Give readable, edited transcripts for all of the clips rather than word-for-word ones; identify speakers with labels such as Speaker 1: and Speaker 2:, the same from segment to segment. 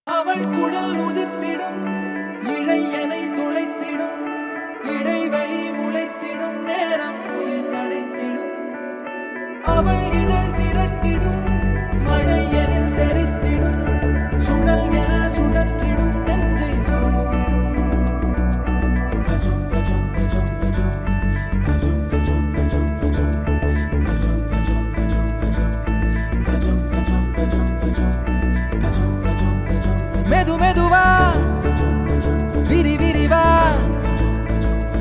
Speaker 1: அவள் குழல் உதிர்த்திடும் இழையனை துளைத்திடும் இடைவெளி முளைத்திடும் நேரம் உயிர் அடைத்திடும் அவள் இதழ் திரட்டிடும் மழையனில் தெரித்திடும் சுழல் என சுழற்றிடும் நெஞ்சை சோர்த்திடும் மெது மெதுவா விரி விரிவா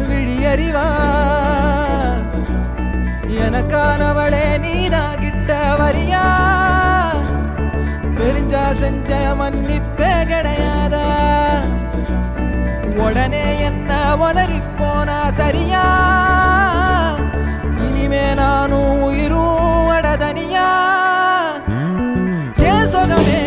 Speaker 1: விழியறிவா எனக்கானவளே நீதான் கிட்ட வரியா தெரிஞ்சா செஞ்ச மன்னிப்பே கிடையாதா உடனே என்ன உதறி போனா சரியா இனிமே நானும் உயிரும் அடதனியா ஏன் சொகமே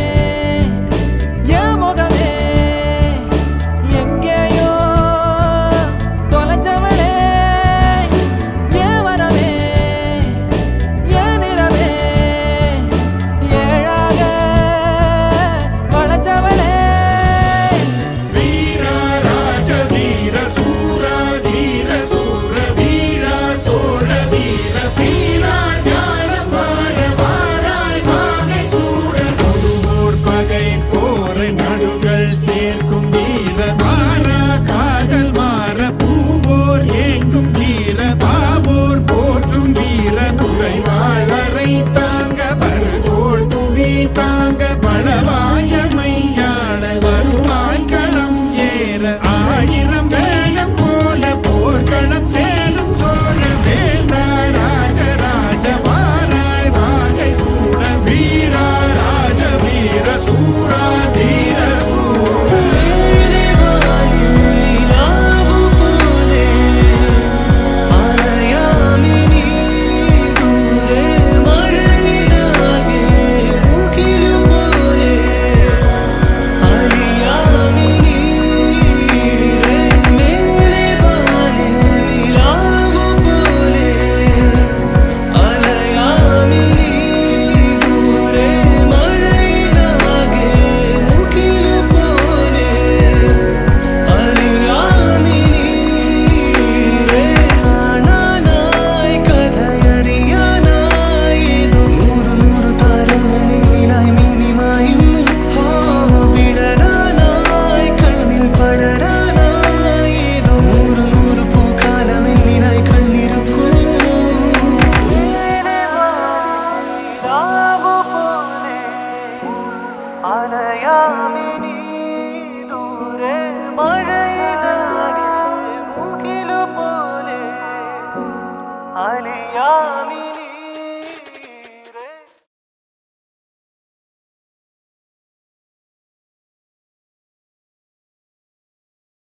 Speaker 1: அலையாமினி தூரே மழையிலாகே முகிலு போலே அலியா